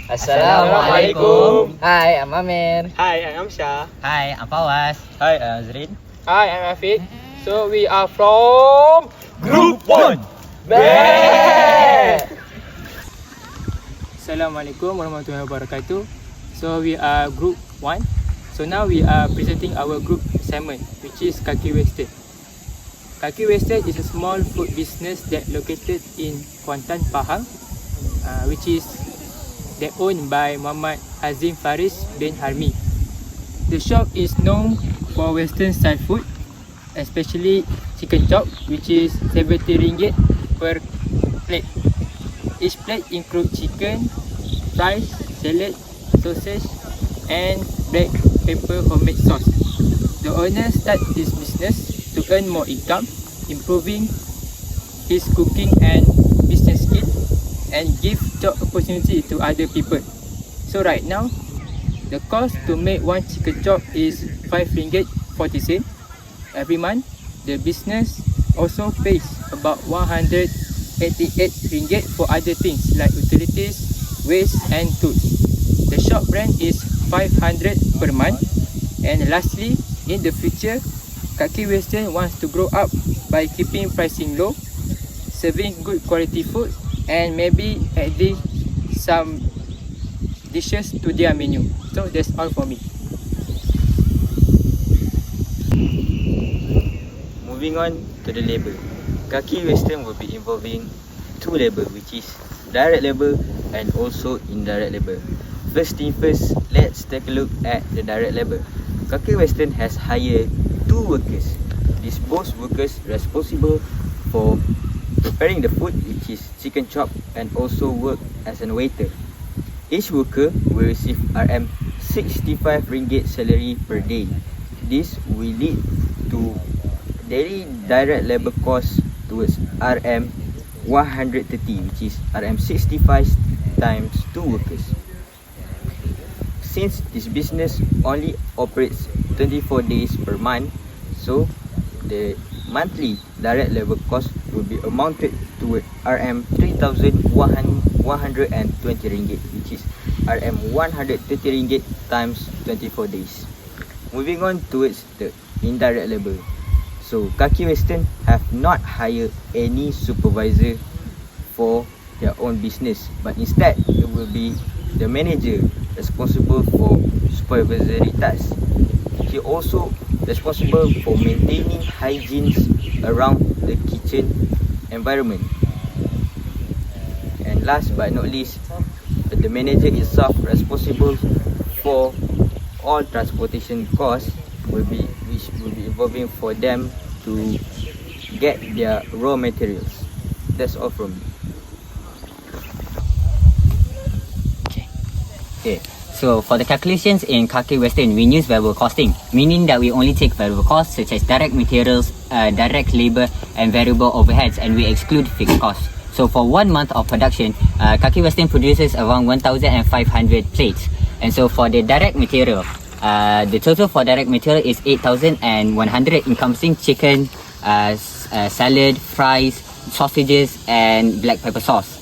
Assalamualaikum. Hi, I'm Amir. Hi, I'm Amsyar. Hi, I'm Fawwaz. Hi, Azren. Hi, I'm Afiq. So we are from Group 1. Assalamualaikum warahmatullahi wabarakatuh. So we are Group 1. So now we are presenting our group segment, which is Kaki Western. Kaki Western is a small food business that located in Kuantan, Pahang, which is owned by Muhammad Azim Faris bin Harmi. The shop is known for Western style food, especially chicken chop, which is RM70 per plate. Each plate includes chicken, fries, salad, sausage, and black pepper homemade sauce. The owner started his business to earn more income, improving his cooking and business skill, and give job opportunity to other people. So right now, the cost to make one chicken chop is RM5.40 every month. The business also pays about RM188 for other things like utilities, waste and tools. The shop rent is $500 per month. And lastly, in the future, Kaki Western wants to grow up by keeping pricing low, serving good quality food, and maybe adding some dishes to their menu. So that's all for me. Moving on to the labor. Kaki Western will be involving two labor, which is direct labor and also indirect labor. First thing first, let's take a look at the direct labor. Kaki Western has hired 2 workers. These both workers responsible for preparing the food, which is chicken chop, and also work as a waiter. Each worker will receive RM65 salary per day. This will lead to daily direct labor cost towards RM130, which is RM65 times 2 workers. Since this business only operates 24 days per month, so the monthly direct labor cost will be amounted to RM3,120, which is RM130 times 24 days. Moving on towards the indirect labor. So Kaki Western have not hired any supervisor for their own business, but instead it will be the manager responsible for supervisory tasks. He also responsible for maintaining hygiene around the kitchen environment. And last but not least, the manager itself responsible for all transportation costs which will be involving for them to get their raw materials. That's all from me. Okay. So for the calculations in Kaki Western, we use variable costing, meaning that we only take variable costs such as direct materials, direct labor and variable overheads, and we exclude fixed costs. So for 1 month of production, Kaki Western produces around 1,500 plates. And so for the direct material, the total for direct material is 8,100, encompassing chicken, salad, fries, sausages and black pepper sauce.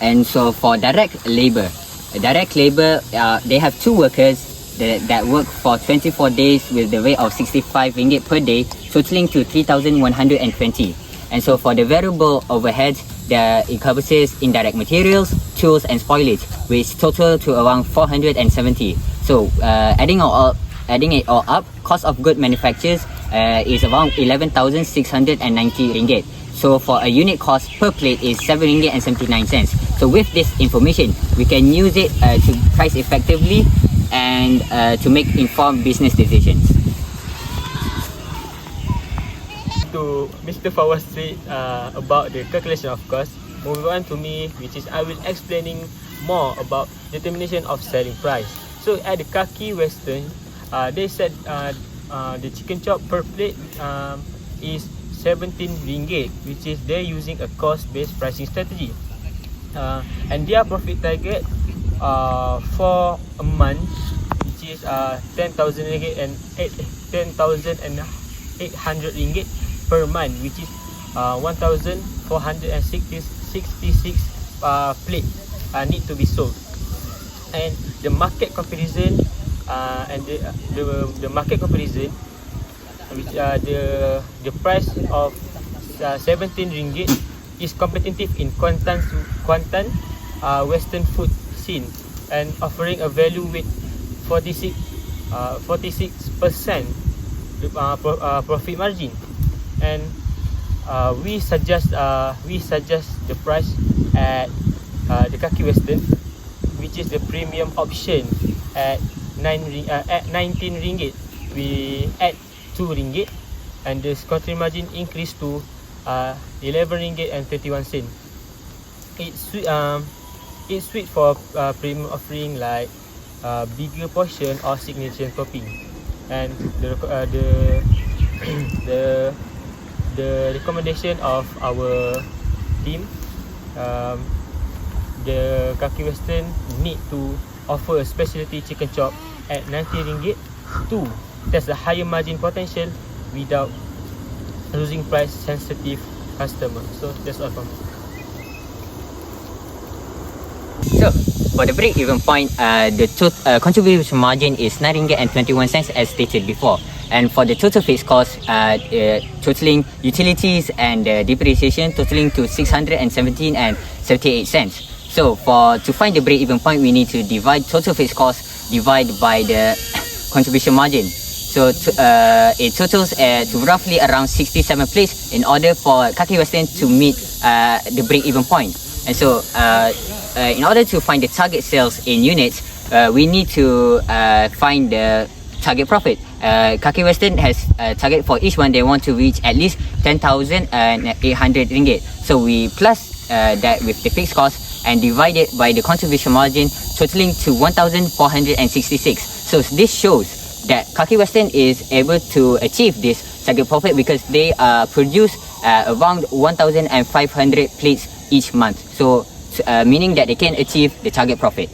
And so for direct labor, they have 2 workers that work for 24 days with the rate of RM65 per day, totaling to 3,120. And so for the variable overheads, it encompasses indirect materials, tools and spoilage, which total to around 470. So adding it all up, cost of good manufactures is around RM11,690. So for a unit cost per plate is RM7.79. So with this information, we can use it to price effectively and to make informed business decisions. To Mr. Fawwaz said about the calculation of cost, moving on to me, which is I will explaining more about determination of selling price. So at the Kaki Western, they said the chicken chop per plate is RM17, which is they're using a cost-based pricing strategy, and their profit target for a month, which is RM10,800 per month, which is 1,466 plate need to be sold. and the market comparison the market comparison, which the price of 17 ringgit is competitive in Kuantan Western food scene and offering a value with 46% profit margin, and we suggest the price at the Kaki Western, which is the premium option at 19 ringgit. We add 2 ringgit, and the country margin increased to 11 ringgit and 31 cent. It's sweet for premium offering like bigger portion or signature topping, and the recommendation of our team, the Kaki Western need to offer a specialty chicken chop at 90 ringgit to test the higher margin potential without losing price sensitive customer. So that's all from me. So, for the break-even point, the contribution margin is 9 ringgit and 21 cents as stated before. And for the total fixed cost, totaling utilities and depreciation totaling to 617 and 78 cents. So, to find the break-even point, we need to divide total fixed cost divided by the contribution margin. So, it totals to roughly around 67 plates in order for Kaki Western to meet the break-even point. And so, in order to find the target sales in units, we need to find the target profit. Kaki Western has a target for each one. They want to reach at least 10,800 ringgit. So we plus that with the fixed cost and divide it by the contribution margin, totaling to 1,466. So this shows that Kaki Western is able to achieve this target profit because they produce around 1,500 plates each month. So meaning that they can achieve the target profit.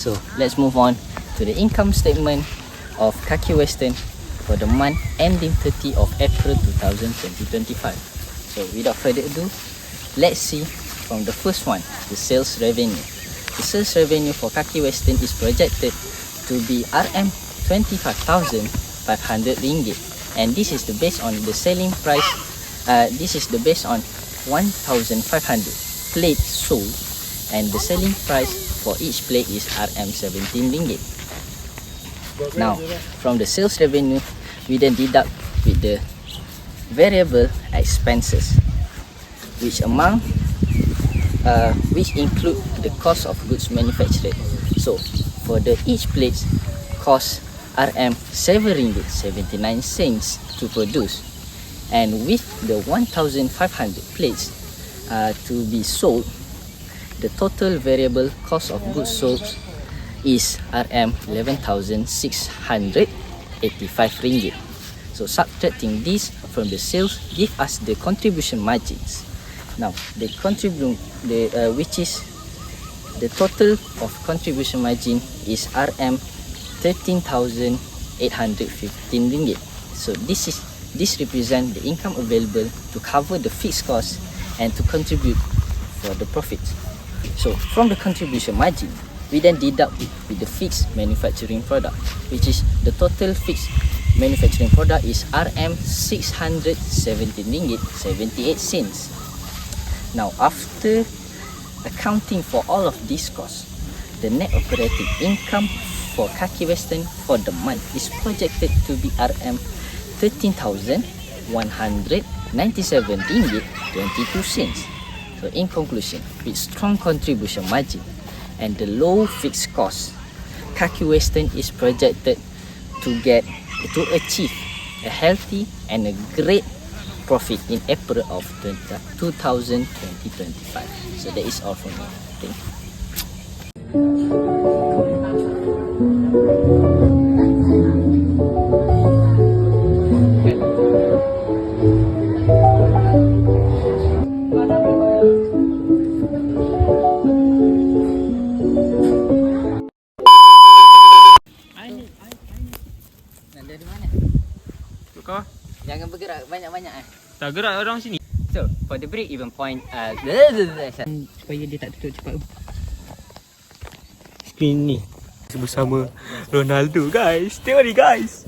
So let's move on to the income statement of Kaki Western for the month ending 30 of April 2025. So without further ado, let's see from the first one, the sales revenue. The sales revenue for Kaki Western is projected to be RM 25,500 ringgit, and this is the based on the selling price. This is the based on 1,500 plates sold, and the selling price for each plate is RM 17 ringgit. Now, from the sales revenue, we then deduct with the variable expenses, which include the cost of goods manufactured. So, for the each plate cost RM 7 ringgit 79 cents to produce, and with the 1,500 plates to be sold, the total variable cost of goods sold is RM 11,685 ringgit. So subtracting this from the sales give us the contribution margins. Now which is the total of contribution margin is RM 13,815 ringgit. So this represents the income available to cover the fixed cost and to contribute for the profit. So from the contribution margin, we then deduct with the fixed manufacturing product, which is the total fixed manufacturing product is RM 617 ringgit 78 cents. Now after accounting for all of these costs, the net operating income for Kaki Western for the month is projected to be RM 13,197 ringgit 22 cents. So in conclusion, with strong contribution margin and the low fixed cost, Kaki Western is projected to achieve a healthy and a great profit in April of 2025. So that is all from me. Thank you. Kau Jangan bergerak banyak-banyak tak gerak orang sini. So for the break-even point, Supaya dia tak tutup cepat. Screen ni bersama Ronaldo guys. Tengok ni guys.